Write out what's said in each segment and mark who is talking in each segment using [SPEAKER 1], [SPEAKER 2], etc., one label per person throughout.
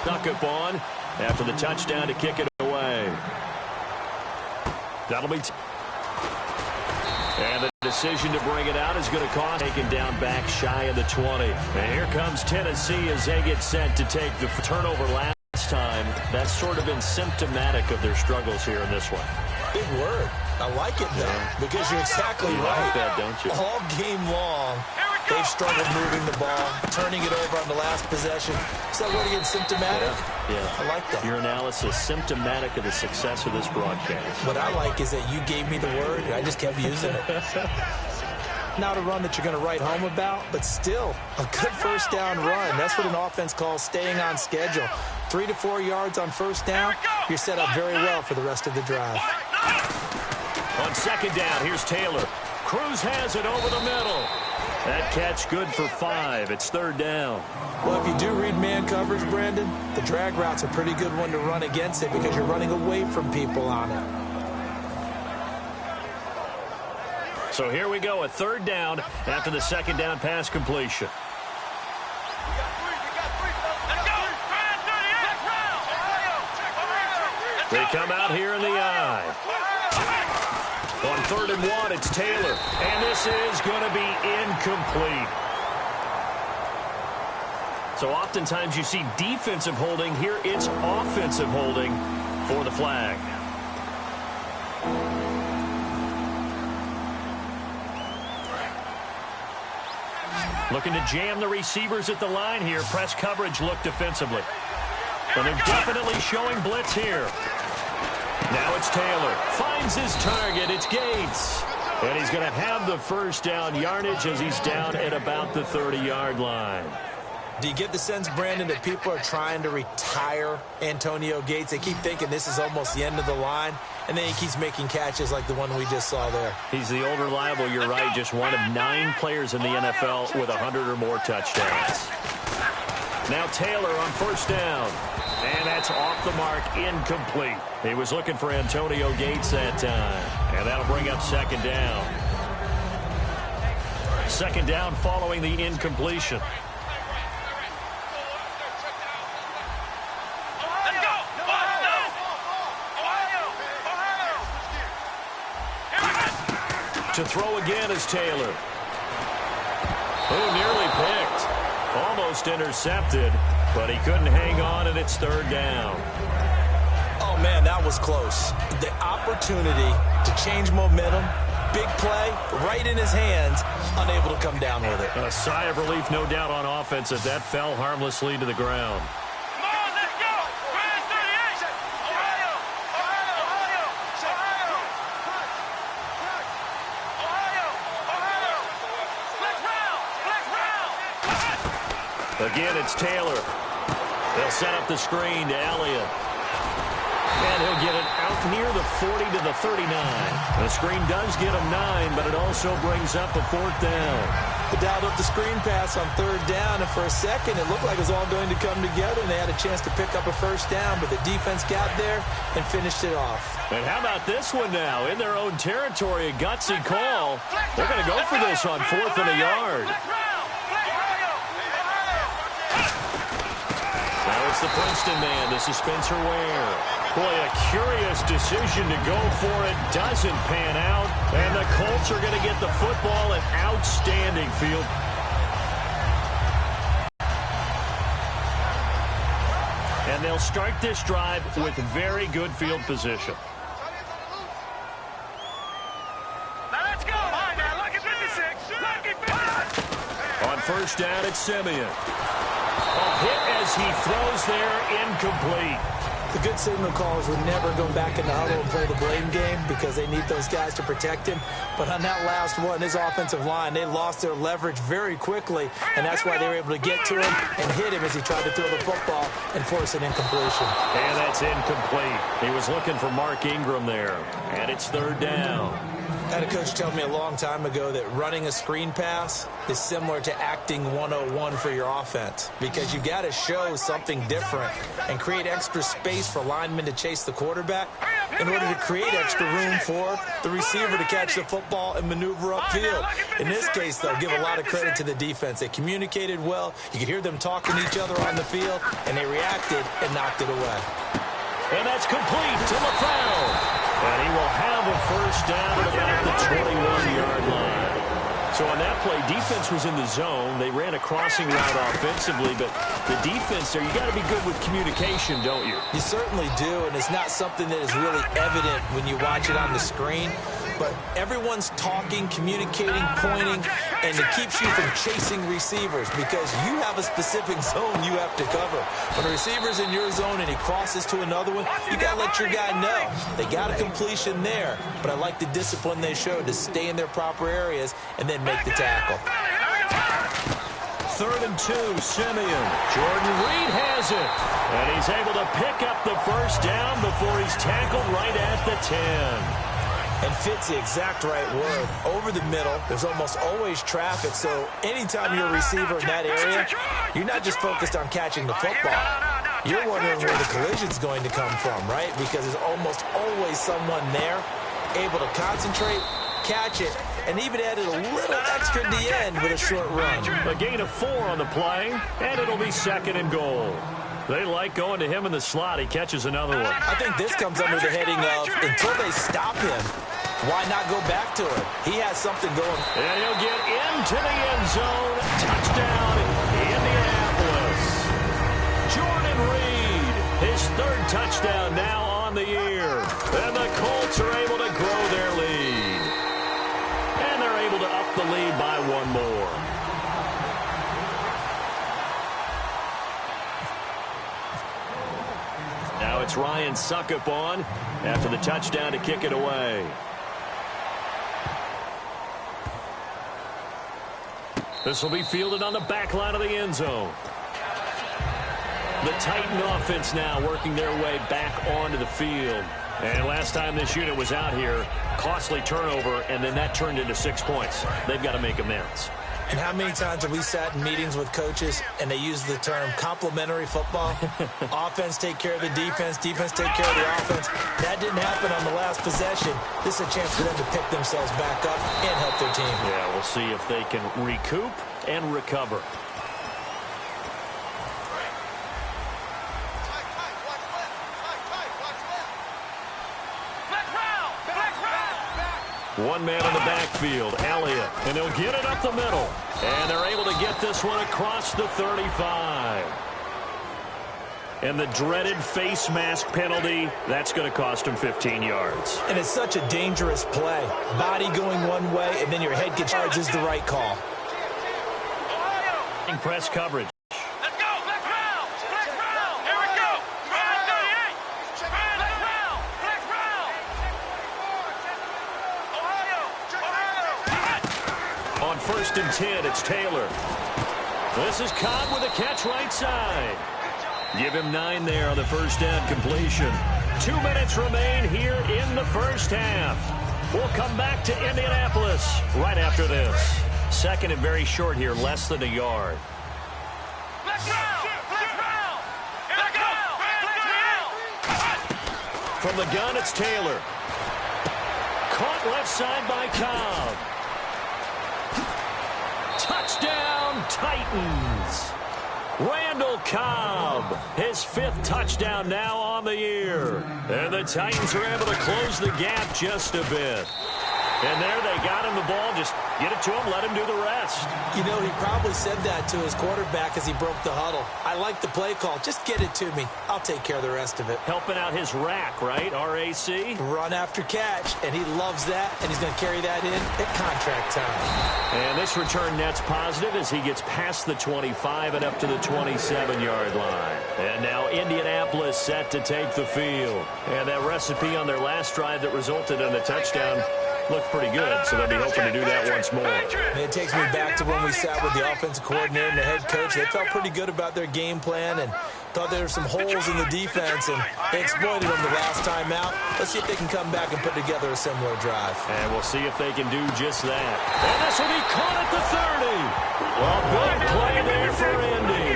[SPEAKER 1] Duck up on after the touchdown to kick it away. That'll be... And the decision to bring it out is going to cost. Taken down back shy of the 20. And here comes Tennessee as they get set to take the turnover last time. That's sort of been symptomatic of their struggles here in this one.
[SPEAKER 2] Big word. I like it, though, because you're exactly right.
[SPEAKER 1] Like that, don't you?
[SPEAKER 2] All game long, they've struggled moving the ball, turning it over on the last possession. So what again, symptomatic?
[SPEAKER 1] Yeah.
[SPEAKER 2] I like that.
[SPEAKER 1] Your analysis, symptomatic of the success of this broadcast.
[SPEAKER 2] What I like is that you gave me the word, and I just kept using it. Not a run that you're going to write home about, but still a good first down run. That's what an offense calls staying on schedule. 3 to 4 yards on first down, you're set up very well for the rest of the drive.
[SPEAKER 1] On second down, here's Taylor. Cruz has it over the middle. That catch good for 5. It's third down.
[SPEAKER 2] Well, if you do read man coverage, Brandon, the drag route's a pretty good one to run against it because you're running away from people on it.
[SPEAKER 1] So here we go, a third down after the second down pass completion. They come out here in the eye. On 3rd and 1, it's Taylor. And this is going to be incomplete. So oftentimes you see defensive holding. Here it's offensive holding for the flag. Looking to jam the receivers at the line here. Press coverage look defensively. And they're definitely showing blitz here. Now it's Taylor. Finds his target. It's Gates. And he's going to have the first down yardage as he's down at about the 30-yard line.
[SPEAKER 2] Do you get the sense, Brandon, that people are trying to retire Antonio Gates? They keep thinking this is almost the end of the line, and then he keeps making catches like the one we just saw there.
[SPEAKER 1] He's the old reliable, you're right, just one of 9 players in the NFL with 100 or more touchdowns. Now Taylor on first down. And that's off the mark, incomplete. He was looking for Antonio Gates that time. And that'll bring up second down. Second down following the incompletion. To throw again is Taylor. Oh, nearly picked. Almost intercepted, but he couldn't hang on, and it's third down.
[SPEAKER 2] Oh, man, that was close. The opportunity to change momentum, big play, right in his hands, unable to come down with it.
[SPEAKER 1] A sigh of relief, no doubt, on offense as that fell harmlessly to the ground. Again, it's Taylor. They'll set up the screen to Elliott. And he'll get it out near the 40 to the 39. The screen does get him 9, but it also brings up a fourth down.
[SPEAKER 2] They dialed up the screen pass on third down, and for a second it looked like it was all going to come together, and they had a chance to pick up a first down, but the defense got there and finished it off. And
[SPEAKER 1] how about this one now? In their own territory, a gutsy call. They're going to go for this on 4th and a yard. It's the Princeton man. This is Spencer Ware. Boy, a curious decision to go for it. Doesn't pan out. And the Colts are going to get the football. An outstanding field. And they'll start this drive with very good field position.
[SPEAKER 3] Now let's go. All right, now, lucky 56. Lucky 56.
[SPEAKER 1] On first down, it's Simeon. A hit as he throws there, incomplete.
[SPEAKER 2] The good signal callers would never go back in the huddle and play the blame game because they need those guys to protect him. But on that last one, his offensive line, they lost their leverage very quickly, and that's why they were able to get to him and hit him as he tried to throw the football and force an incompletion.
[SPEAKER 1] And that's incomplete. He was looking for Mark Ingram there, and it's third down.
[SPEAKER 2] I had a coach tell me a long time ago that running a screen pass is similar to acting 101 for your offense because you got to show something different and create extra space for linemen to chase the quarterback. in order to create extra room for the receiver to catch the football and maneuver upfield. In this case, they'll give a lot of credit to the defense. They communicated well. You could hear them talking to each other on the field, and they reacted and knocked it away.
[SPEAKER 1] And that's complete to LaFleur. And he will have a first down at about the 21-yard line. So on that play, defense was in the zone. They ran a crossing route offensively, but the defense there, you got to be good with communication, don't you?
[SPEAKER 2] You certainly do, and it's not something that is really evident when you watch it on the screen. But everyone's talking, communicating, pointing, and it keeps you from chasing receivers because you have a specific zone you have to cover. When a receiver's in your zone and he crosses to another one, you got to let your guy know. They got a completion there, but I like the discipline they showed to stay in their proper areas and then make the tackle.
[SPEAKER 1] 3rd and 2, Simeon. Jordan Reed has it. And he's able to pick up the first down before he's tackled right at the 10.
[SPEAKER 2] And fits the exact right word. Over the middle, there's almost always traffic, so anytime you're a receiver in that area, you're not just focused on catching the football. You're wondering where the collision's going to come from, right? Because there's almost always someone there able to concentrate, catch it, and even added a little extra at the end with a short run.
[SPEAKER 1] A gain of 4 on the play, and it'll be 2nd and goal. They like going to him in the slot. He catches another one.
[SPEAKER 2] I think this comes under the heading of, until they stop him, why not go back to it? He has something going.
[SPEAKER 1] And he'll get into the end zone. Touchdown, Indianapolis. Jordan Reed, his 3rd touchdown now on the year. And the Colts are able to grow their lead. And they're able to up the lead by 1 more. Now it's Ryan Suckup on after the touchdown to kick it away. This will be fielded on the back line of the end zone. The Titan offense now working their way back onto the field. And last time this unit was out here, costly turnover, and then that turned into 6 points. They've got to make amends.
[SPEAKER 2] And how many times have we sat in meetings with coaches and they use the term complementary football? Offense take care of the defense, defense take care of the offense. That didn't happen on the last possession. This is a chance for them to pick themselves back up and help their team.
[SPEAKER 1] Yeah, we'll see if they can recoup and recover. One man in the backfield, Elliott, and he'll get it up the middle. And they're able to get this one across the 35. And the dreaded face mask penalty, that's going to cost him 15 yards.
[SPEAKER 2] And it's such a dangerous play. Body going one way, and then your head gets charged is the right call.
[SPEAKER 1] Press coverage. On 1st and 10, it's Taylor. This is Cobb with a catch right side. Give him 9 there on the first down completion. 2 minutes remain here in the first half. We'll come back to Indianapolis right after this. 2nd and very short here, less than a yard. From the gun, it's Taylor. Caught left side by Cobb. Touchdown, Titans. Randall Cobb, his 5th touchdown now on the year. And the Titans are able to close the gap just a bit. And there they got him the ball. Just get it to him, let him do the rest.
[SPEAKER 2] You know, he probably said that to his quarterback as he broke the huddle. I like the play call. Just get it to me. I'll take care of the rest of it.
[SPEAKER 1] Helping out his rack, right? R-A-C?
[SPEAKER 2] Run after catch, and he loves that, and he's going to carry that in at contract time.
[SPEAKER 1] And this return net's positive as he gets past the 25 and up to the 27-yard line. And now Indianapolis set to take the field. And that recipe on their last drive that resulted in a touchdown looked pretty good, so they'll be hoping to do that once more.
[SPEAKER 2] And it takes me back to when we sat with the offensive coordinator and the head coach. They felt pretty good about their game plan and thought there were some holes in the defense, and they exploited them the last time out. Let's see if they can come back and put together a similar drive.
[SPEAKER 1] And we'll see if they can do just that. And this will be caught at the 30. Well, big play there for Indy.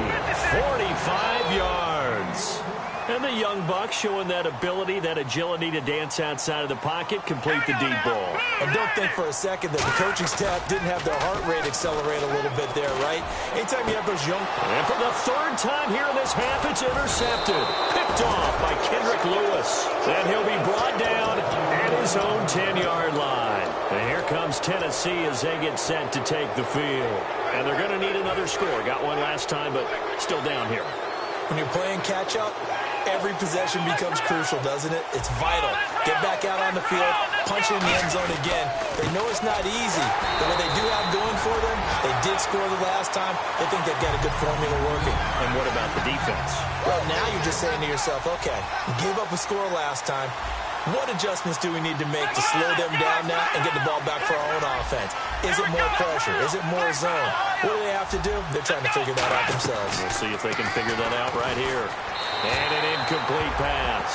[SPEAKER 1] 45 yards. And the young buck showing that ability, that agility to dance outside of the pocket, complete the deep ball.
[SPEAKER 2] And don't think for a second that the coaching staff didn't have their heart rate accelerate a little bit there, right? Anytime you have those young...
[SPEAKER 1] And for the third time here in this half, it's intercepted. Picked off by Kendrick Lewis. Then he'll be brought down at his own 10-yard line. And here comes Tennessee as they get set to take the field. And they're going to need another score. Got one last time, but still down here.
[SPEAKER 2] When you're playing catch-up, every possession becomes crucial, doesn't it? It's vital. Get back out on the field, punch in the end zone again. They know it's not easy, but what they do have going for them, they did score the last time. They think they've got a good formula working.
[SPEAKER 1] And what about the defense?
[SPEAKER 2] Well, now you're just saying to yourself, okay, we gave up a score last time. What adjustments do we need to make to slow them down now and get the ball back for our own offense? Is it more pressure? Is it more zone? What do they have to do? They're trying to figure that out themselves.
[SPEAKER 1] We'll see if they can figure that out right here. And an incomplete pass.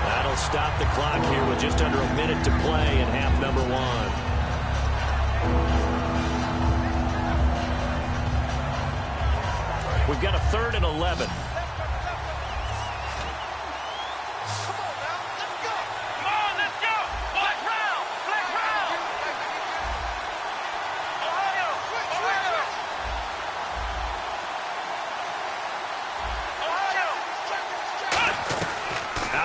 [SPEAKER 1] That'll stop the clock here with just under a minute to play in half number one. We've got a 3rd and 11.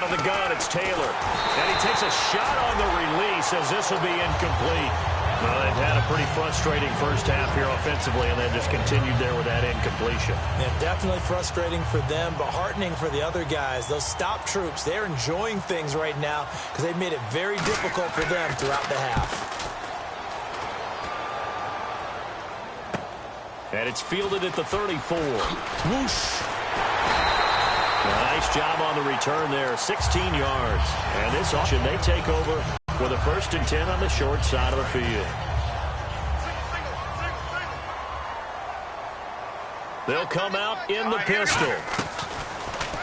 [SPEAKER 1] The gun, it's Taylor. And he takes a shot on the release as this will be incomplete. Well, they've had a pretty frustrating first half here offensively, and they've just continued there with that incompletion.
[SPEAKER 2] Yeah, definitely frustrating for them, but heartening for the other guys. Those stop troops, they're enjoying things right now because they've made it very difficult for them throughout the half.
[SPEAKER 1] And it's fielded at the 34. Whoosh. Nice job on the return there, 16 yards. And this option, they take over with a 1st and 10 on the short side of the field. They'll come out in the pistol.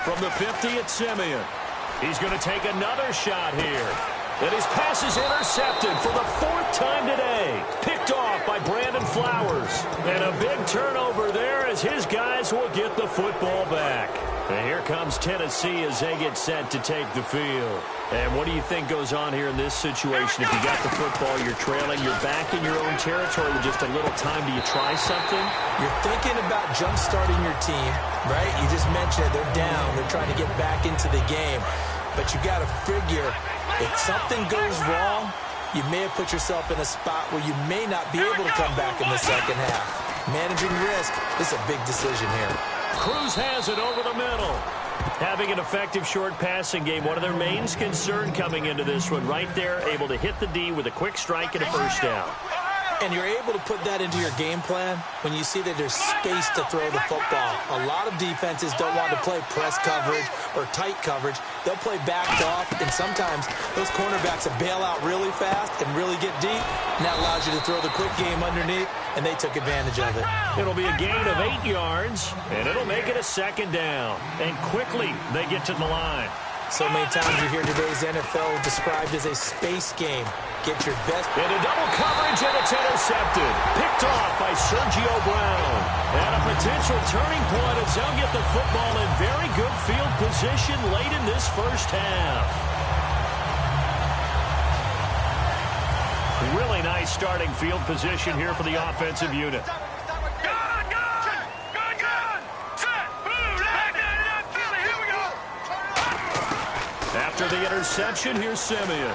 [SPEAKER 1] From the 50, it's Simeon. He's going to take another shot here. And his pass is intercepted for the 4th time today. Picked off by Brandon Flowers. And a big turnover there as his guys will get the football back. And here comes Tennessee as they get set to take the field. And what do you think goes on here in this situation? If you got the football, you're trailing, you're back in your own territory with just a little time. Do you try something?
[SPEAKER 2] You're thinking about jump-starting your team, right? You just mentioned it. They're down. They're trying to get back into the game. But you got to figure, if something goes wrong, you may have put yourself in a spot where you may not be able to come back in the second half. Managing risk is a big decision here.
[SPEAKER 1] Cruz has it over the middle. Having an effective short passing game, one of their main concern coming into this one, right there, able to hit the D with a quick strike and a first down.
[SPEAKER 2] And you're able to put that into your game plan when you see that there's space to throw the football. A lot of defenses don't want to play press coverage or tight coverage. They'll play backed off, and sometimes those cornerbacks will bail out really fast and really get deep, and that allows you to throw the quick game underneath, and they took advantage of it.
[SPEAKER 1] It'll be a gain of 8 yards, and it'll make it a 2nd down. And quickly, they get to the line.
[SPEAKER 2] So many times you hear today's NFL described as a space game. Get your best.
[SPEAKER 1] Into double coverage, and it's intercepted. Picked off by Sergio Brown. And a potential turning point as they'll get the football in very good field position late in this first half. Really nice starting field position here for the offensive unit. After the interception, here's Simeon.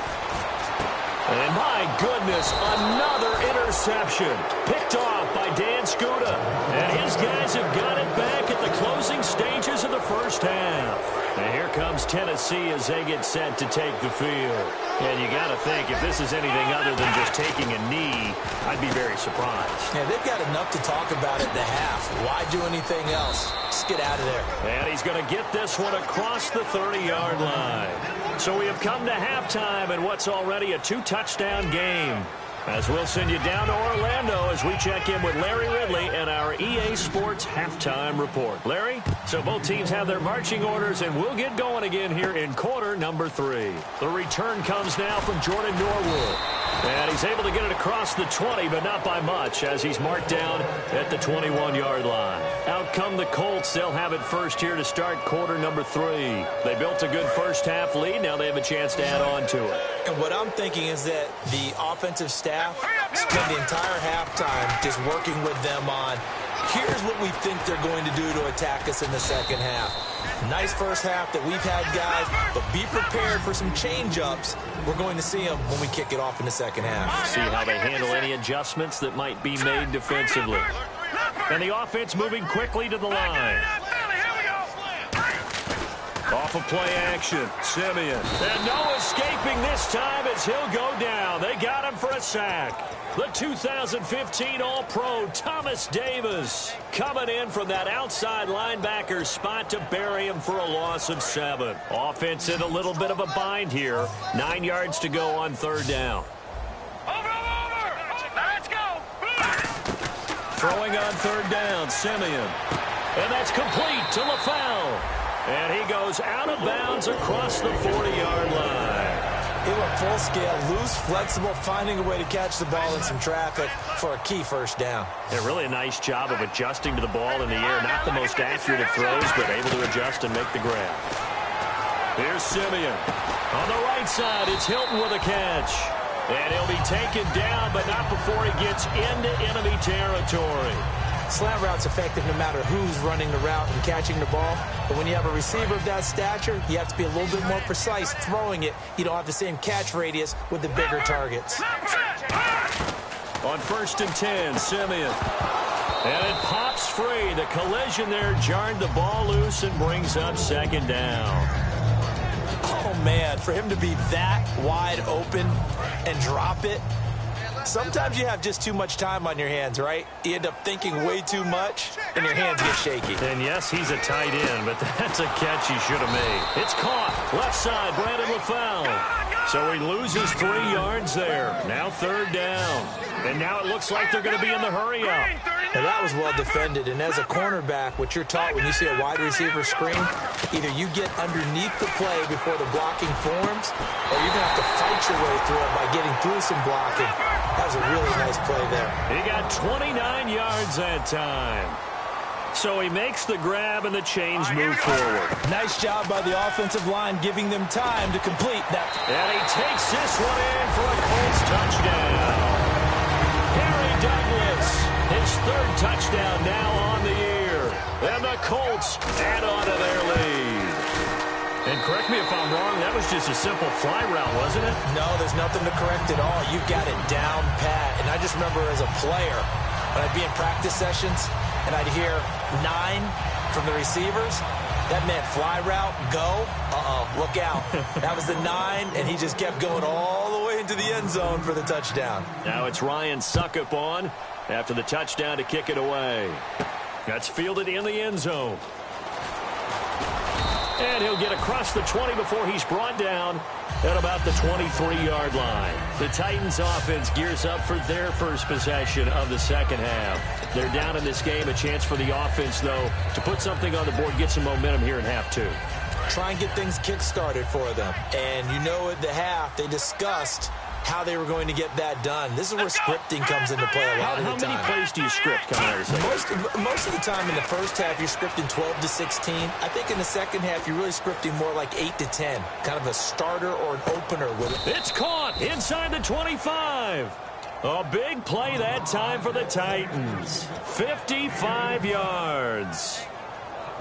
[SPEAKER 1] And my goodness, another interception. Picked off by Dan Skuta. And his guys have got it back at the closing stages of the first half. And here comes Tennessee as they get set to take the field. And you got to think, if this is anything other than just taking a knee, I'd be very surprised.
[SPEAKER 2] Yeah, they've got enough to talk about at the half. Why do anything else? Just get out of there.
[SPEAKER 1] And he's going to get this one across the 30-yard line. So we have come to halftime in what's already a 2-touchdown game. As we'll send you down to Orlando as we check in with Larry Ridley and our EA Sports Halftime Report. Larry, so both teams have their marching orders, and we'll get going again here in quarter number 3. The return comes now from Jordan Norwood. And he's able to get it across the 20, but not by much, as he's marked down at the 21-yard line. Out come the Colts. They'll have it first here to start quarter number 3. They built a good first-half lead. Now they have a chance to add on to it.
[SPEAKER 2] And what I'm thinking is that the offensive staff spend the entire halftime just working with them on, here's what we think they're going to do to attack us in the second half. Nice first half that we've had, guys, but be prepared for some change-ups. We're going to see them when we kick it off in the second half.
[SPEAKER 1] See how they handle any adjustments that might be made defensively. And the offense moving quickly to the line. Off of play action, Simeon. And no escaping this time as he'll go down. They got him for a sack. The 2015 All-Pro Thomas Davis coming in from that outside linebacker spot to bury him for a loss of 7. Offense in a little bit of a bind here. 9 yards to go on third down.
[SPEAKER 3] Over. Let's go.
[SPEAKER 1] Throwing on third down, Simeon. And that's complete to LaFell. And he goes out of bounds across the 40-yard line.
[SPEAKER 2] He went full scale, loose, flexible, finding a way to catch the ball in some traffic for a key first down.
[SPEAKER 1] Yeah, really a nice job of adjusting to the ball in the air. Not the most accurate of throws, but able to adjust and make the grab. Here's Simeon. On the right side, it's Hilton with a catch. And he'll be taken down, but not before he gets into enemy territory.
[SPEAKER 2] Slant route's effective no matter who's running the route and catching the ball. But when you have a receiver of that stature, you have to be a little bit more precise throwing it. You don't have the same catch radius with the bigger targets.
[SPEAKER 1] On 1st and 10, Simeon. And it pops free. The collision there jarred the ball loose and brings up second down.
[SPEAKER 2] Oh, man, for him to be that wide open and drop it. Sometimes you have just too much time on your hands, right? You end up thinking way too much, and your hands get shaky.
[SPEAKER 1] And yes, he's a tight end, but that's a catch he should have made. It's caught. Left side, Brandon LaFell. So he loses 3 yards there. Now third down. And now it looks like they're going to be in the hurry-up.
[SPEAKER 2] Now that was well defended, and as a cornerback, what you're taught when you see a wide receiver screen, either you get underneath the play before the blocking forms, or you're going to have to fight your way through it by getting through some blocking. That was a really nice play there.
[SPEAKER 1] He got 29 yards that time. So he makes the grab and the chains move forward.
[SPEAKER 2] Nice job by the offensive line giving them time to complete that.
[SPEAKER 1] And he takes this one in for a Colts touchdown. Harry Douglas, his 3rd touchdown now on the year. And the Colts add on to their lead. And correct me if I'm wrong, that was just a simple fly route, wasn't it?
[SPEAKER 2] No, there's nothing to correct at all. You've got it down pat. And I just remember as a player, when I'd be in practice sessions and I'd hear 9 from the receivers, that meant fly route, go, look out. That was the 9, and he just kept going all the way into the end zone for the touchdown.
[SPEAKER 1] Now it's Ryan Suckup on after the touchdown to kick it away. That's fielded in the end zone. And he'll get across the 20 before he's brought down at about the 23-yard line. The Titans offense gears up for their first possession of the second half. They're down in this game. A chance for the offense, though, to put something on the board, get some momentum here in half 2.
[SPEAKER 2] Try and get things kick-started for them. And you know at the half, they discussed how they were going to get that done. This is where scripting comes into play a lot of the time.
[SPEAKER 1] How many plays do you script coming out of the second?
[SPEAKER 2] Most of the time in the first half, you're scripting 12 to 16. I think in the second half, you're really scripting more like 8 to 10. Kind of a starter or an opener with it.
[SPEAKER 1] It's caught inside the 25. A big play that time for the Titans. 55 yards.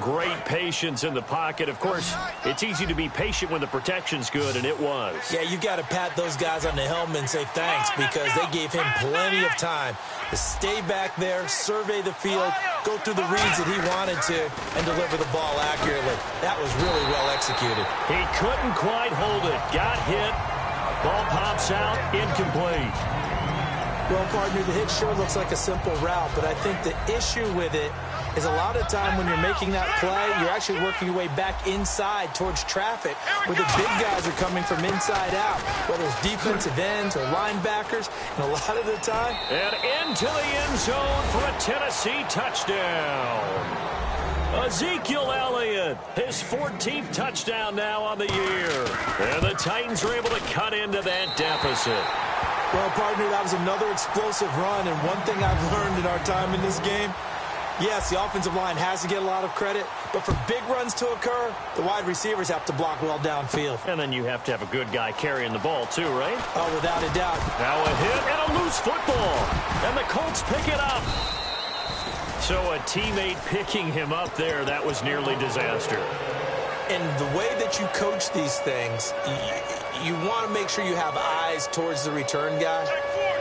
[SPEAKER 1] Great patience in the pocket. Of course, it's easy to be patient when the protection's good, and it was.
[SPEAKER 2] Yeah, you got to pat those guys on the helmet and say thanks because they gave him plenty of time to stay back there, survey the field, go through the reads that he wanted to, and deliver the ball accurately. That was really well executed.
[SPEAKER 1] He couldn't quite hold it. Got hit. Ball pops out. Incomplete.
[SPEAKER 2] Well, partner, the hit sure looks like a simple route, but I think the issue with it is a lot of time when you're making that play, you're actually working your way back inside towards traffic where the big guys are coming from inside out, whether it's defensive ends or linebackers, and a lot of the time.
[SPEAKER 1] And into the end zone for a Tennessee touchdown. Ezekiel Elliott, his 14th touchdown now on the year. And the Titans are able to cut into that deficit.
[SPEAKER 2] Well, partner, that was another explosive run, and one thing I've learned in our time in this game, yes, the offensive line has to get a lot of credit, but for big runs to occur, the wide receivers have to block well downfield.
[SPEAKER 1] And then you have to have a good guy carrying the ball too, right?
[SPEAKER 2] Oh, without a doubt.
[SPEAKER 1] Now a hit and a loose football, and the Colts pick it up. So a teammate picking him up there, that was nearly disaster.
[SPEAKER 2] And the way that you coach these things, you want to make sure you have eyes towards the return guy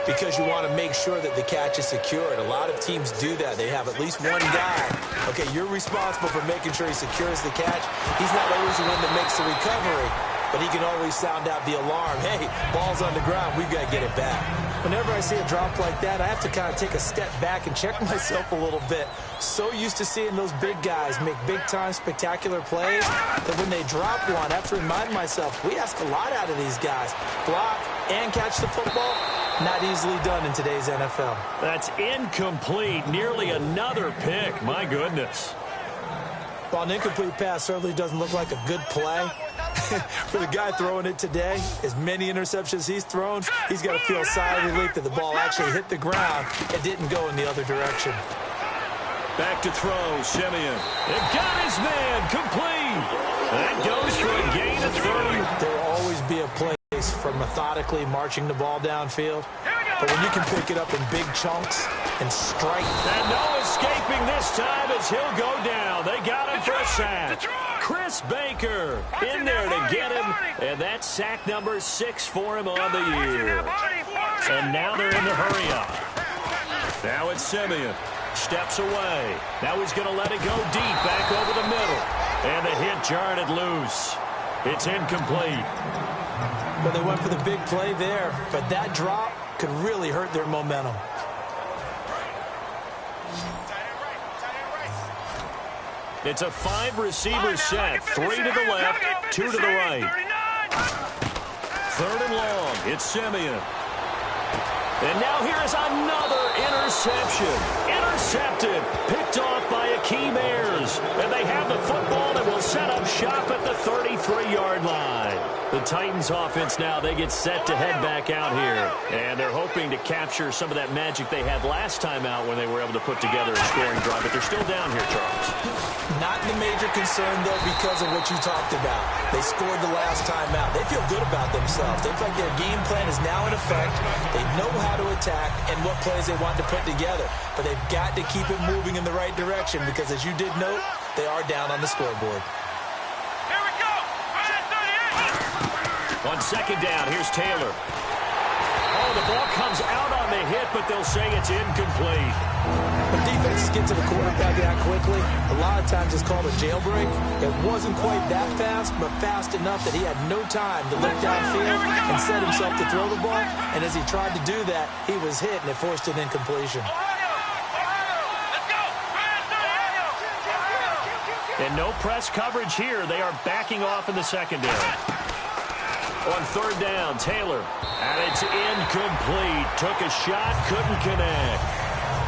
[SPEAKER 2] because you want to make sure that the catch is secured. A lot of teams do that. They have at least one guy. Okay, you're responsible for making sure he secures the catch. He's not always the one that makes the recovery, but he can always sound out the alarm. Hey, ball's on the ground. We've got to get it back. Whenever I see a drop like that, I have to kind of take a step back and check myself a little bit. So used to seeing those big guys make big-time spectacular plays that when they drop one, I have to remind myself, we ask a lot out of these guys. Block and catch the football, not easily done in today's NFL.
[SPEAKER 1] That's incomplete. Nearly another pick. My goodness.
[SPEAKER 2] Well, an incomplete pass certainly doesn't look like a good play. For the guy throwing it today, as many interceptions he's thrown, he's got to feel a sigh of relief that the ball actually hit the ground and didn't go in the other direction.
[SPEAKER 1] Back to throw, Simeon. It got his man, complete. That goes for a gain of 30.
[SPEAKER 2] There will always be a place for methodically marching the ball downfield. But when you can pick it up in big chunks and strike.
[SPEAKER 1] And no escaping this time as he'll go down. They got him for a sack. Chris Baker in there to get him. And that's sack number 6 for him on the year. And now they're in the hurry up. Now it's Simeon. Steps away. Now he's going to let it go deep back over the middle. And the hit jarred it loose. It's incomplete.
[SPEAKER 2] Well, they went for the big play there, but that drop could really hurt their momentum.
[SPEAKER 1] It's a 5-receiver set. 3 to the left, 2 to the right. 3rd and long. It's Simeon. And now here's another interception. Intercepted. Picked off by Akeem Ayers. And they have the football and will set up shop at the 33-yard line. The Titans offense now, they get set to head back out here. And they're hoping to capture some of that magic they had last time out when they were able to put together a scoring drive. But they're still down here, Charles.
[SPEAKER 2] Not the major concern, though, because of what you talked about. They scored the last time out. They feel good about themselves. They feel like their game plan is now in effect. They know how to attack and what plays they want to put together. But they've got to keep it moving in the right direction because, as you did note, they are down on the scoreboard.
[SPEAKER 3] Here we go.
[SPEAKER 1] On 2nd down, here's Taylor. Oh, the ball comes out on the hit, but they'll say it's incomplete.
[SPEAKER 2] When defenses get to the quarterback that quickly, a lot of times it's called a jailbreak. It wasn't quite that fast, but fast enough that he had no time to look downfield and set himself to throw the ball. And as he tried to do that, he was hit, and it forced an incompletion.
[SPEAKER 1] And no press coverage here. They are backing off in the secondary. On 3rd down, Taylor. And it's incomplete. Took a shot, couldn't connect.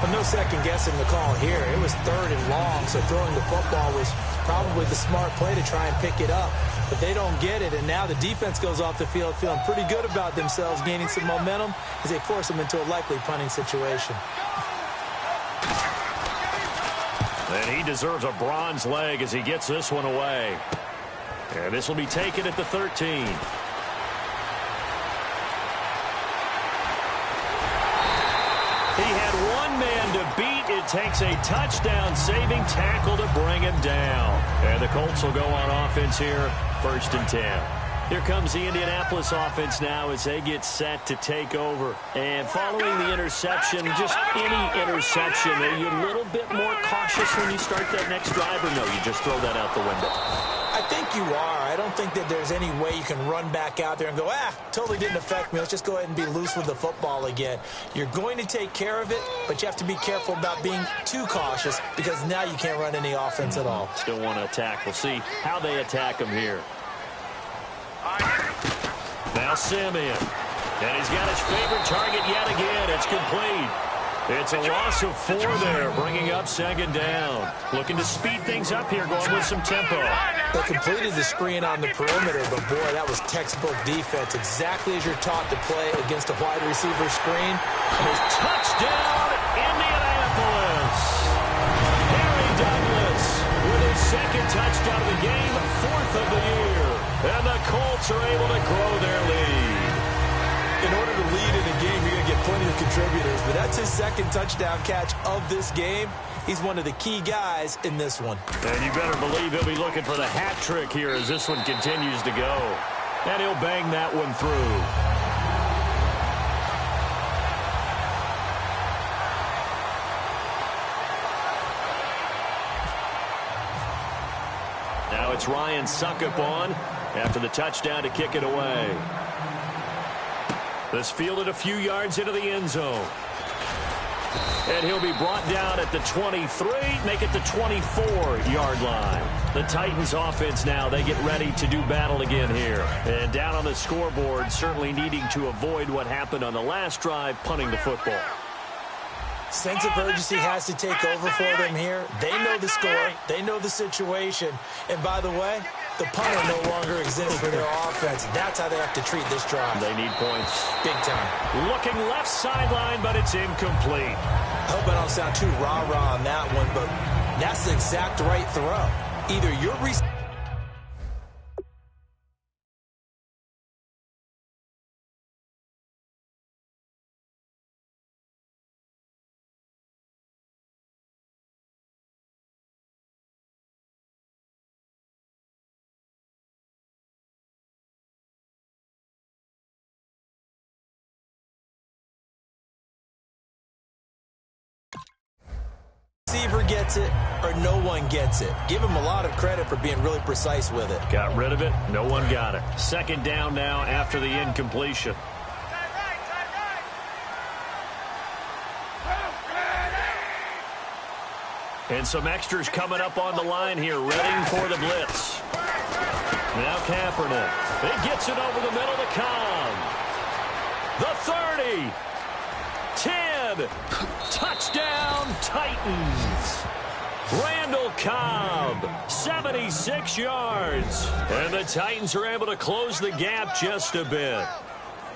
[SPEAKER 2] But no second guessing the call here. It was 3rd and long, so throwing the football was probably the smart play to try and pick it up. But they don't get it, and now the defense goes off the field feeling pretty good about themselves, gaining some momentum as they force them into a likely punting situation.
[SPEAKER 1] And he deserves a bronze leg as he gets this one away. And this will be taken at the 13. He had one man to beat. It takes a touchdown-saving tackle to bring him down. And the Colts will go on offense here, 1st and 10. Here comes the Indianapolis offense now as they get set to take over. And following the interception, just any interception, are you a little bit more cautious when you start that next drive, or no, you just throw that out the window?
[SPEAKER 2] I think you are. I don't think that there's any way you can run back out there and go, totally didn't affect me. Let's just go ahead and be loose with the football again. You're going to take care of it, but you have to be careful about being too cautious because now you can't run any offense at all.
[SPEAKER 1] Still want to attack. We'll see how they attack him here. Now Simeon. And he's got his favorite target yet again. It's complete. It's a loss of 4 there, bringing up second down. Looking to speed things up here, going with some tempo.
[SPEAKER 2] They completed the screen on the perimeter, but boy, that was textbook defense, exactly as you're taught to play against a wide receiver screen.
[SPEAKER 1] And it's touchdown, Indianapolis. Harry Douglas with his second touchdown of the game, 4th of the year. And the Colts are able to grow their lead.
[SPEAKER 2] In order to lead in a game, you're going to get plenty of contributors, but that's his second touchdown catch of this game. He's one of the key guys in this one.
[SPEAKER 1] And you better believe he'll be looking for the hat trick here as this one continues to go. And he'll bang that one through. Now it's Ryan Suckup on after the touchdown to kick it away. This fielded a few yards into the end zone. And he'll be brought down at the 23, make it the 24-yard line. The Titans offense now, they get ready to do battle again here. And down on the scoreboard, certainly needing to avoid what happened on the last drive, punting the football.
[SPEAKER 2] Sense of urgency has to take over for them here. They know the score. They know the situation. And by the way, the punter no longer exists for their offense. That's how they have to treat this drive.
[SPEAKER 1] They need points.
[SPEAKER 2] Big time.
[SPEAKER 1] Looking left sideline, but it's incomplete.
[SPEAKER 2] I hope I don't sound too rah-rah on that one, but that's the exact right throw. Either you're receiver gets it or no one gets it. Give him a lot of credit for being really precise with it.
[SPEAKER 1] Got rid of it. No one got it. Second down now after the incompletion. And some extras coming up on the line here, ready for the blitz. Now Kaepernick. He gets it over the middle to Cobb. The 30. 10. Touchdown, Titans. Randall Cobb, 76 yards. And the Titans are able to close the gap just a bit.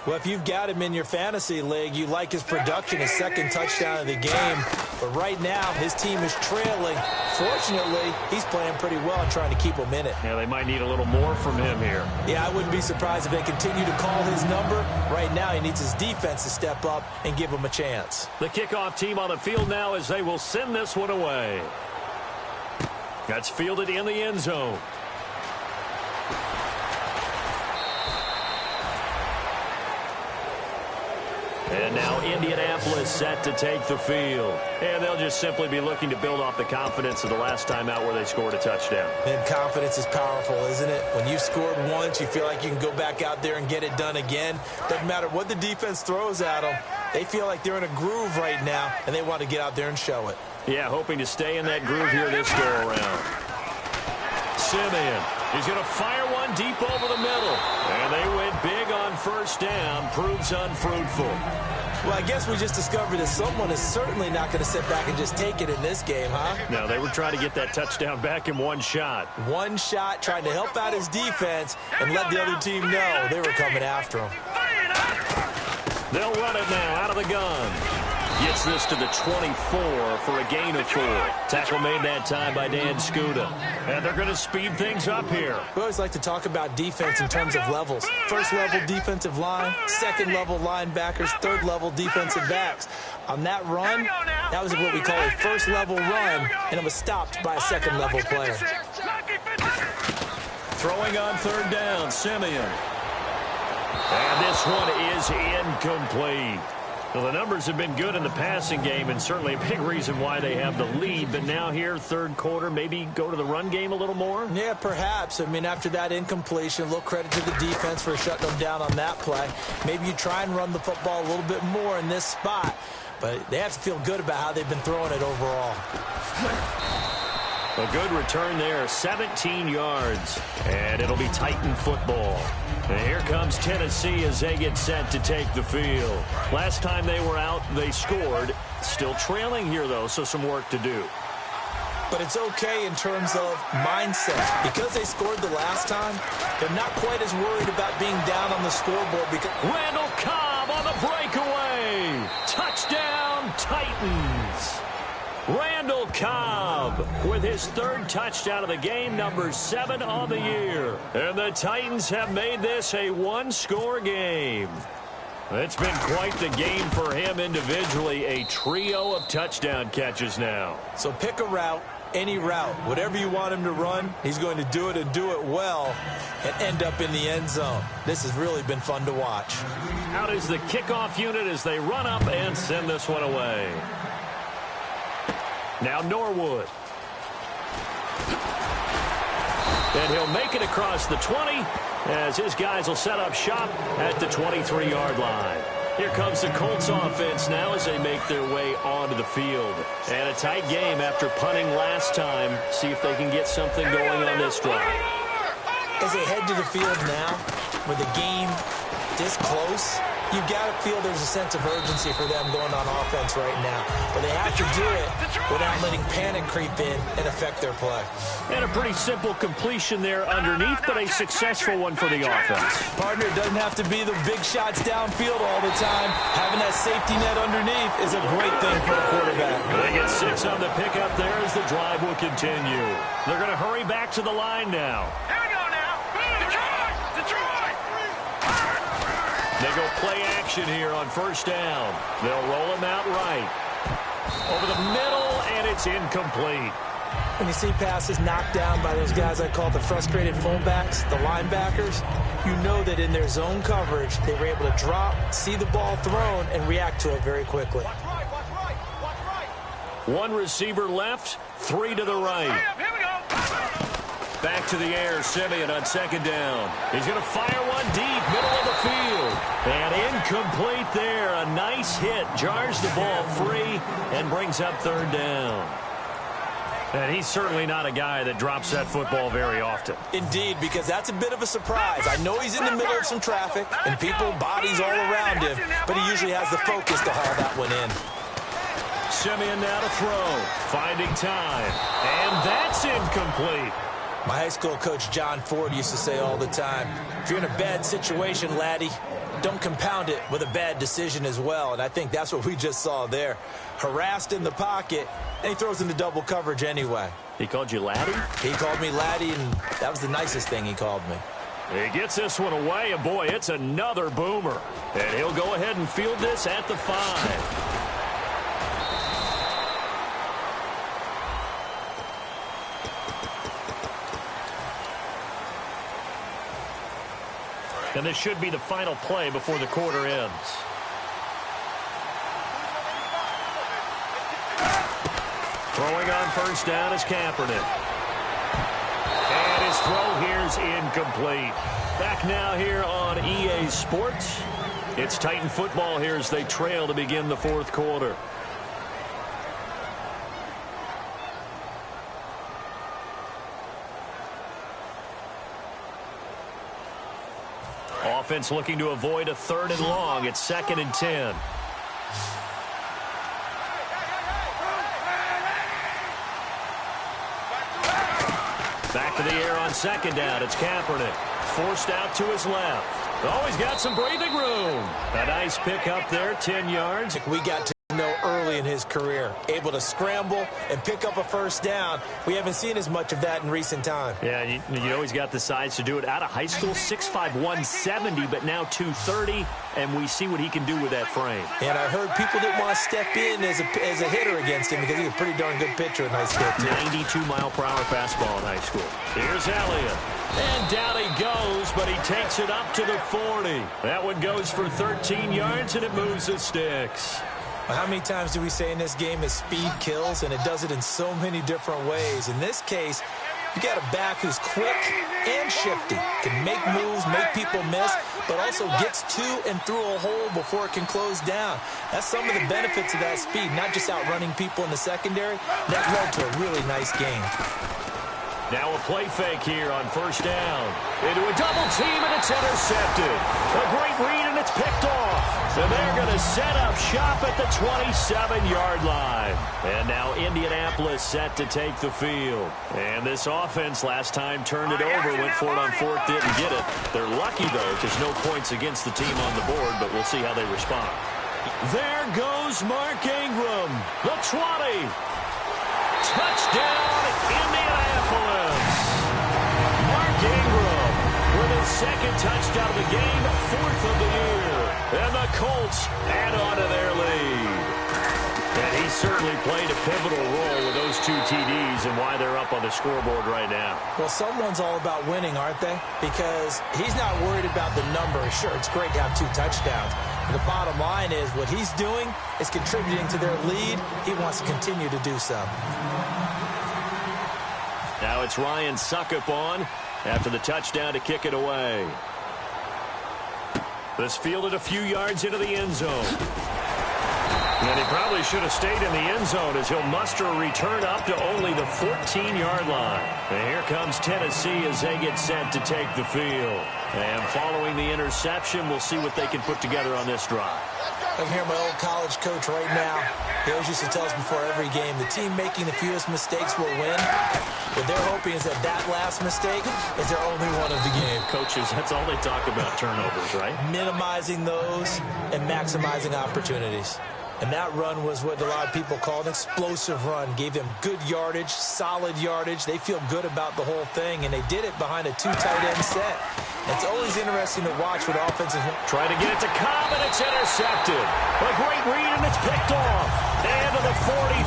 [SPEAKER 2] Well, if you've got him in your fantasy league, you like his production, his second touchdown of the game. But right now, his team is trailing. Fortunately, he's playing pretty well and trying to keep them in it.
[SPEAKER 1] Yeah, they might need a little more from him here.
[SPEAKER 2] Yeah, I wouldn't be surprised if they continue to call his number. Right now, he needs his defense to step up and give him a chance.
[SPEAKER 1] The kickoff team on the field now as they will send this one away. That's fielded in the end zone. And now Indianapolis set to take the field. And they'll just simply be looking to build off the confidence of the last time out where they scored a touchdown.
[SPEAKER 2] And confidence is powerful, isn't it? When you've scored once, you feel like you can go back out there and get it done again. Doesn't matter what the defense throws at them. They feel like they're in a groove right now, and they want to get out there and show it.
[SPEAKER 1] Yeah, hoping to stay in that groove here this go-around. Simeon. He's going to fire one deep over the middle. And they went big on first down. Proves unfruitful.
[SPEAKER 2] Well, I guess we just discovered that someone is certainly not going to sit back and just take it in this game, huh?
[SPEAKER 1] No, they were trying to get that touchdown back in one shot.
[SPEAKER 2] One shot, trying to help out his defense and let the other team know they were coming after him.
[SPEAKER 1] They'll run it now out of the gun. Gets this to the 24 for a gain of 4. Tackle made that time by Dan Skuda. And they're going to speed things up here.
[SPEAKER 2] We always like to talk about defense in terms of levels. First level defensive line, second level linebackers, third level defensive backs. On that run, that was what we call a first level run, and it was stopped by a second level player.
[SPEAKER 1] Throwing on third down, Simeon. And this one is incomplete. Well, the numbers have been good in the passing game, and certainly a big reason why they have the lead. But now here, third quarter, maybe go to the run game a little more?
[SPEAKER 2] Yeah, perhaps. I mean, after that incompletion, a little credit to the defense for shutting them down on that play. Maybe you try and run the football a little bit more in this spot. But they have to feel good about how they've been throwing it overall.
[SPEAKER 1] A good return there, 17 yards. And it'll be Titan football. And here comes Tennessee as they get set to take the field. Last time they were out, they scored. Still trailing here, though, so some work to do.
[SPEAKER 2] But it's okay in terms of mindset. Because they scored the last time, they're not quite as worried about being down on the scoreboard. Because
[SPEAKER 1] Randall Cobb on the breakaway. Touchdown, Titans. Randall Cobb with his third touchdown of the game, number 7 on the year. And the Titans have made this a one-score game. It's been quite the game for him individually, a trio of touchdown catches now.
[SPEAKER 2] So pick a route, any route. Whatever you want him to run, he's going to do it and do it well and end up in the end zone. This has really been fun to watch.
[SPEAKER 1] Out is the kickoff unit as they run up and send this one away. Now Norwood. And he'll make it across the 20 as his guys will set up shop at the 23-yard line. Here comes the Colts offense now as they make their way onto the field. And a tight game after punting last time. See if they can get something going on this drive.
[SPEAKER 2] As they head to the field now, with the game this close, you've got to feel there's a sense of urgency for them going on offense right now. But they have to do it without letting panic creep in and affect their play.
[SPEAKER 1] And a pretty simple completion there underneath, but a successful one for the offense.
[SPEAKER 2] Partner, it doesn't have to be the big shots downfield all the time. Having that safety net underneath is a great thing for a quarterback.
[SPEAKER 1] They get 6 on the pickup there as the drive will continue. They're going to hurry back to the line now.
[SPEAKER 3] Here we go now. Detroit! Detroit!
[SPEAKER 1] They go play action here on first down. They'll roll him out right. Over the middle, and it's incomplete.
[SPEAKER 2] When you see passes knocked down by those guys I call the frustrated fullbacks, the linebackers, you know that in their zone coverage, they were able to drop, see the ball thrown, and react to it very quickly.
[SPEAKER 1] One receiver left, 3 to the right.
[SPEAKER 3] Here we go.
[SPEAKER 1] Back to the air, Simeon on second down. He's going to fire one deep, middle of the field. And incomplete there. A nice hit. Jars the ball free and brings up third down. And he's certainly not a guy that drops that football very often.
[SPEAKER 2] Indeed, because that's a bit of a surprise. I know he's in the middle of some traffic and people, bodies all around him, but he usually has the focus to haul that one in.
[SPEAKER 1] Simeon now to throw. Finding time. And that's incomplete.
[SPEAKER 2] My high school coach, John Ford, used to say all the time, if you're in a bad situation, laddie, don't compound it with a bad decision as well. And I think that's what we just saw there. Harassed in the pocket, and he throws into double coverage anyway.
[SPEAKER 1] He called you laddie?
[SPEAKER 2] He called me laddie, and that was the nicest thing he called me.
[SPEAKER 1] He gets this one away, and boy, it's another boomer. And he'll go ahead and field this at the 5. And this should be the final play before the quarter ends. Throwing on first down is Kaepernick. And his throw here's incomplete. Back now here on EA Sports. It's Titan football here as they trail to begin the fourth quarter. Offense looking to avoid a 3rd and long. It's 2nd and 10. Back to the air on second down. It's Kaepernick. Forced out to his left. Oh, he's got some breathing room. A nice pick up there, 10 yards.
[SPEAKER 2] We got to know early in his career, able to scramble and pick up a first down. We haven't seen as much of that in recent time.
[SPEAKER 1] Yeah, you know he's got the size to do it. Out of high school, 6'5", 170, but now 230, and we see what he can do with that frame.
[SPEAKER 2] And I heard people didn't want to step in as a hitter against him because he's a pretty darn good pitcher in high school, too.
[SPEAKER 1] 92-mile-per-hour fastball in high school. Here's Elliott. And down he goes, but he takes it up to the 40. That one goes for 13 yards, and it moves the sticks.
[SPEAKER 2] How many times do we say in this game is speed kills, and it does it in so many different ways. In this case, You got a back who's quick and shifty, can make moves, make people miss, but also gets to and through a hole before it can close down. That's some of the benefits of that speed, not just outrunning people in the secondary. That led to a really nice game.
[SPEAKER 1] Now a play fake here on first down. Into a double team, and it's intercepted. A great read, and it's picked off. So they're going to set up shop at the 27-yard line. And now Indianapolis set to take the field. And this offense last time turned it over, went for it on fourth, didn't get it. They're lucky, though, because no points against the team on the board, but we'll see how they respond. There goes Mark Ingram, the 20. Touchdown, Indianapolis. Mark Ingram with his second touchdown of the game, fourth of the year. And the Colts add on to their lead. And he certainly played a pivotal role with those two TDs and why they're up on the scoreboard right now.
[SPEAKER 2] Well, someone's all about winning, aren't they? Because he's not worried about the number. Sure, it's great to have 2 touchdowns. But the bottom line is what he's doing is contributing to their lead. He wants to continue to do so.
[SPEAKER 1] Now it's Ryan Suckup on after the touchdown to kick it away. This fielded a few yards into the end zone. And he probably should have stayed in the end zone as he'll muster a return up to only the 14-yard line. And here comes Tennessee as they get set to take the field. And following the interception, we'll see what they can put together on this drive.
[SPEAKER 2] I can hear my old college coach right now. He always used to tell us before every game, the team making the fewest mistakes will win. What they're hoping is that that last mistake is their only one of the game.
[SPEAKER 1] Coaches, that's all they talk about, turnovers, right?
[SPEAKER 2] Minimizing those and maximizing opportunities. And that run was what a lot of people call an explosive run. Gave them good yardage, solid yardage. They feel good about the whole thing, and they did it behind a 2 tight end set. It's always interesting to watch what offenses...
[SPEAKER 1] Try to get it to Cobb, and it's intercepted. A great read, and it's picked off. And to the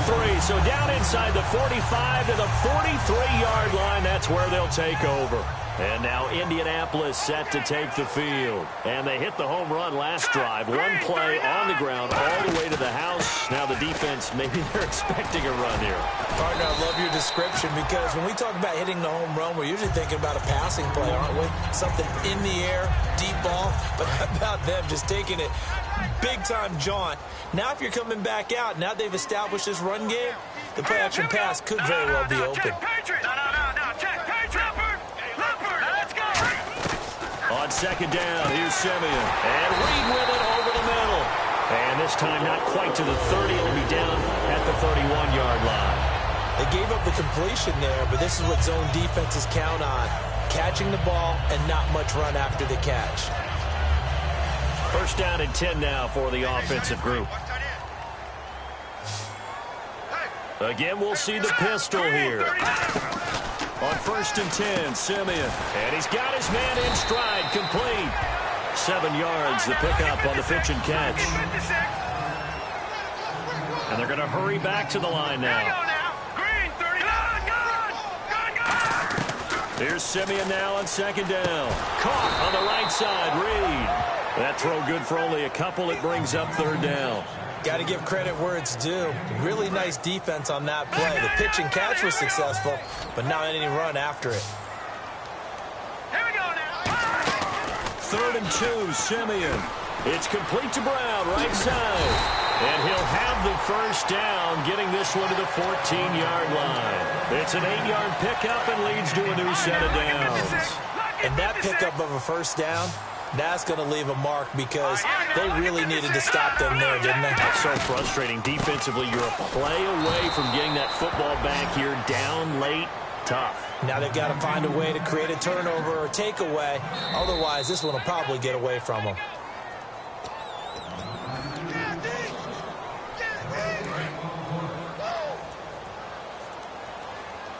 [SPEAKER 1] 43. So down inside the 45 to the 43-yard line. That's where they'll take over. And now Indianapolis set to take the field. And they hit the home run last drive. One play on the ground all the way to the house. Now the defense, maybe they're expecting a run here.
[SPEAKER 2] Partner, I love your description because when we talk about hitting the home run, we're usually thinking about a passing play, aren't we? Something in the air, deep ball. But how about them just taking it big-time jaunt? Now if you're coming back out, now they've established this run game, the play-action pass could very well be open.
[SPEAKER 1] On second down, here's Simeon. And Reed with it over the middle. And this time not quite to the 30. It'll be down at the 31-yard line.
[SPEAKER 2] They gave up the completion there, but this is what zone defenses count on. Catching the ball and not much run after the catch.
[SPEAKER 1] First down and 10 now for the offensive group. Again, we'll see the pistol here. On first and 10, Simeon. And he's got his man in stride, complete. 7 yards, the pickup on the pitch and catch. And they're going to hurry back to the line now. Here's Simeon now on second down. Caught on the right side, Reed. That throw good for only a couple. It brings up third down.
[SPEAKER 2] Got to give credit where it's due. Really nice defense on that play. The pitch and catch was successful, but not any run after it.
[SPEAKER 3] Here we go now.
[SPEAKER 1] Third and 2, Simeon. It's complete to Brown, right side. And he'll have the first down, getting this one to the 14-yard line. It's an 8-yard pickup and leads to a new set of downs.
[SPEAKER 2] And that pickup of a first down, that's going to leave a mark because they really needed to stop them there, didn't they?
[SPEAKER 1] That's so frustrating. Defensively, you're a play away from getting that football back here down late. Tough.
[SPEAKER 2] Now they've got to find a way to create a turnover or takeaway. Otherwise, this one will probably get away from them.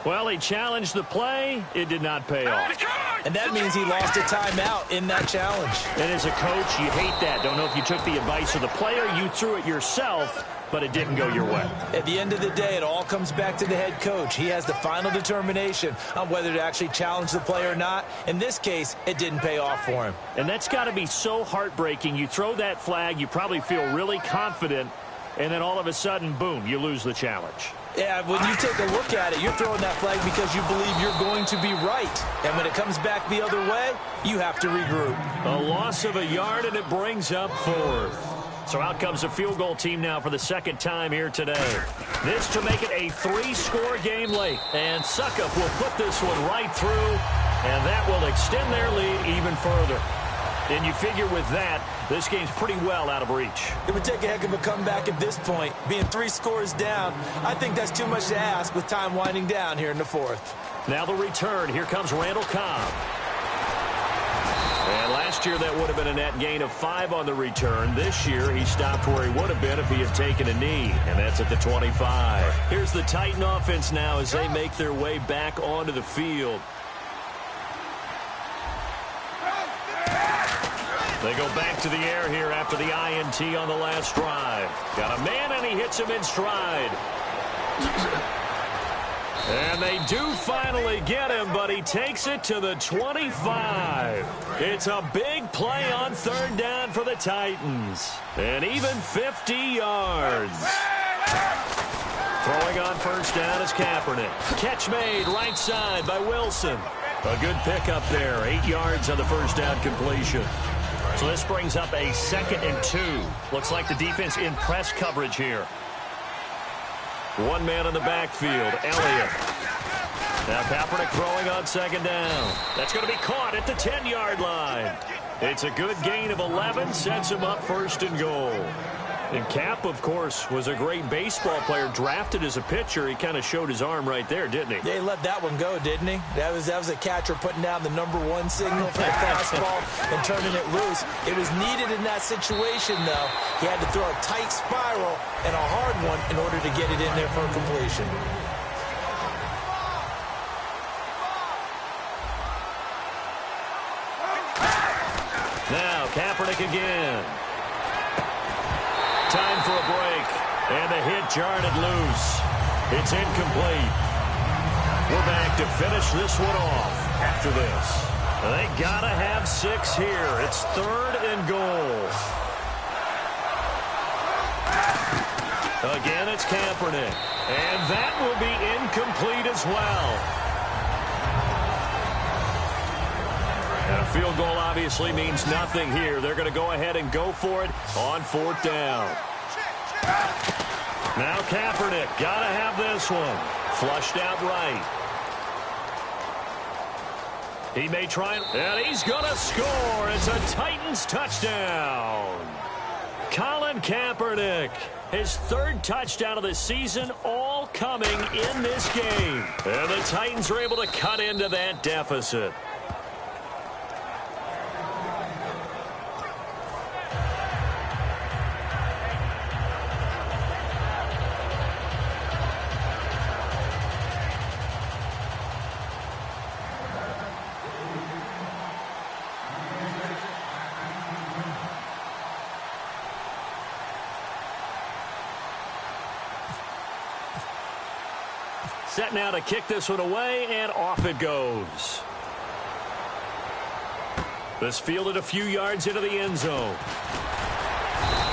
[SPEAKER 1] Well, he challenged the play. It did not pay off.
[SPEAKER 2] And that means he lost a timeout in that challenge.
[SPEAKER 1] And as a coach, you hate that. Don't know if you took the advice of the player, you threw it yourself, but it didn't go your way.
[SPEAKER 2] At the end of the day, it all comes back to the head coach. He has the final determination on whether to actually challenge the play or not. In this case, it didn't pay off for him.
[SPEAKER 1] And that's got to be so heartbreaking. You throw that flag, you probably feel really confident, and then all of a sudden, boom, you lose the challenge.
[SPEAKER 2] Yeah, when you take a look at it, you're throwing that flag because you believe you're going to be right. And when it comes back the other way, you have to regroup.
[SPEAKER 1] A loss of a yard, and it brings up 4th. So out comes the field goal team now for the second time here today. This to make it a 3-score game late. And Suckup will put this one right through, and that will extend their lead even further. And you figure with that, this game's pretty well out of reach.
[SPEAKER 2] It would take a heck of a comeback at this point. Being 3 scores down, I think that's too much to ask with time winding down here in the 4th.
[SPEAKER 1] Now the return. Here comes Randall Cobb. And last year that would have been a net gain of 5 on the return. This year he stopped where he would have been if he had taken a knee, and that's at the 25. Here's the Titan offense now as they make their way back onto the field. They go back to the air here after the INT on the last drive. Got a man, and he hits him in stride. And they do finally get him, but he takes it to the 25. It's a big play on 3rd down for the Titans. And even 50 yards. Throwing on 1st down is Kaepernick. Catch made right side by Wilson. A good pickup there. 8 yards on the 1st down completion. So this brings up a 2nd and 2. Looks like the defense in press coverage here. One man in the backfield, Elliott. Now Kaepernick throwing on 2nd down. That's going to be caught at the 10-yard line. It's a good gain of 11, sets him up 1st and goal. And Cap, of course, was a great baseball player, drafted as a pitcher. He kind of showed his arm right there, didn't he?
[SPEAKER 2] Yeah, he let that one go, didn't he? That was a catcher putting down the #1 signal for the fastball and turning it loose. It was needed in that situation, though. He had to throw a tight spiral and a hard one in order to get it in there for a completion.
[SPEAKER 1] Now, Kaepernick again. Time for a break, and the hit jarred it loose. It's incomplete. We're back to finish this one off after this. They gotta have 6 here. It's 3rd and goal. Again, it's Kaepernick, and that will be incomplete as well. And a field goal obviously means nothing here. They're going to go ahead and go for it on 4th down. Now Kaepernick, got to have this one. Flushed out right. He may try, and he's going to score. It's a Titans touchdown. Colin Kaepernick, his 3rd touchdown of the season, all coming in this game. And the Titans are able to cut into that deficit. Set now to kick this one away, and off it goes. This fielded a few yards into the end zone.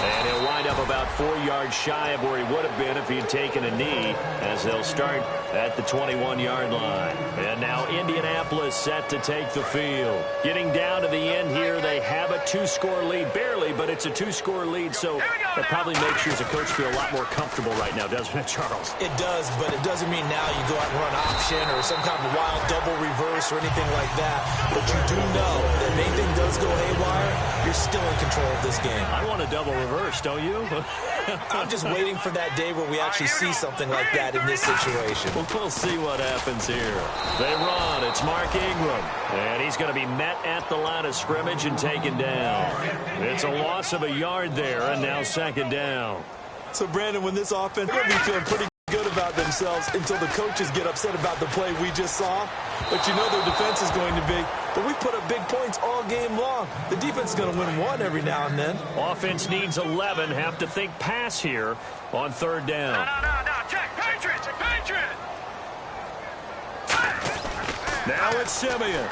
[SPEAKER 1] And he'll wind up about 4 yards shy of where he would have been if he had taken a knee, as they'll start at the 21-yard line. And now Indianapolis set to take the field. Getting down to the end here, they have a 2-score lead. Barely, but it's a 2-score lead, so that probably makes you as a coach feel a lot more comfortable right now, doesn't it, Charles?
[SPEAKER 2] It does, but it doesn't mean now you go out and run option or some kind of wild double reverse or anything like that. But you do know that if anything does go haywire, you're still in control of this game.
[SPEAKER 1] I want a double reverse, don't you?
[SPEAKER 2] I'm just waiting for that day where we actually see something like that in this situation.
[SPEAKER 1] We'll see what happens here. They run. It's Mark Ingram. And he's going to be met at the line of scrimmage and taken down. It's a loss of a yard there, and now 2nd down.
[SPEAKER 2] So, Brandon, when this offense, they're going to be feeling pretty good about themselves until the coaches get upset about the play we just saw. But you know their defense is going to be. But we put up big points all game long. The defense is going to win 1 every now and then.
[SPEAKER 1] Offense needs 11. Have to think pass here on 3rd down.
[SPEAKER 3] No. Check. Patriots.
[SPEAKER 1] Now it's Simeon.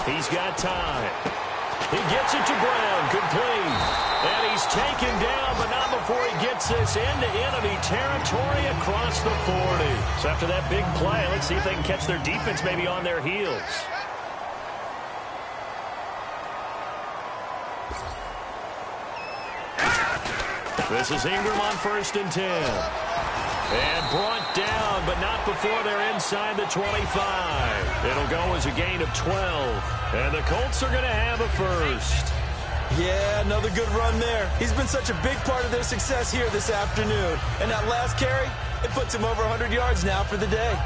[SPEAKER 1] He's got time. He gets it to Brown, complete. And he's taken down, but not before he gets this into enemy territory across the 40. So after that big play, let's see if they can catch their defense maybe on their heels. This is Ingram on 1st and 10. And brought down, but not before they're inside the 25. It'll go as a gain of 12. And the Colts are going to have a first.
[SPEAKER 2] Yeah, another good run there. He's been such a big part of their success here this afternoon. And that last carry, it puts him over 100 yards now for the day.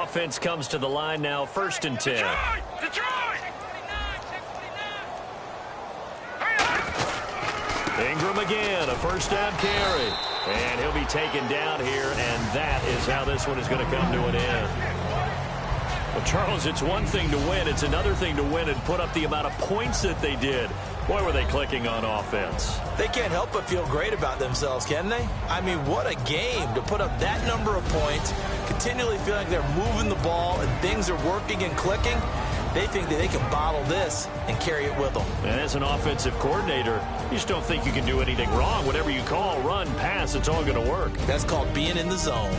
[SPEAKER 1] Offense comes to the line now, 1st and 10.
[SPEAKER 3] Detroit!
[SPEAKER 1] Ingram again, a 1st down carry. And he'll be taken down here, and that is how this one is going to come to an end. Well, Charles, it's one thing to win. It's another thing to win and put up the amount of points that they did. Boy, were they clicking on offense.
[SPEAKER 2] They can't help but feel great about themselves, can they? I mean, what a game to put up that number of points, continually feeling like they're moving the ball and things are working and clicking. They think that they can bottle this and carry it with them.
[SPEAKER 1] And as an offensive coordinator, you just don't think you can do anything wrong. Whatever you call, run, pass, it's all going to work.
[SPEAKER 2] That's called being in the zone.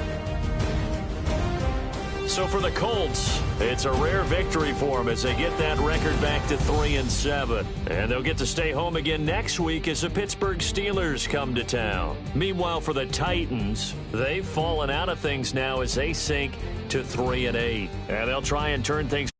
[SPEAKER 1] So for the Colts, it's a rare victory for them as they get that record back to 3-7. And they'll get to stay home again next week as the Pittsburgh Steelers come to town. Meanwhile, for the Titans, they've fallen out of things now as they sink to 3-8. And they'll try and turn things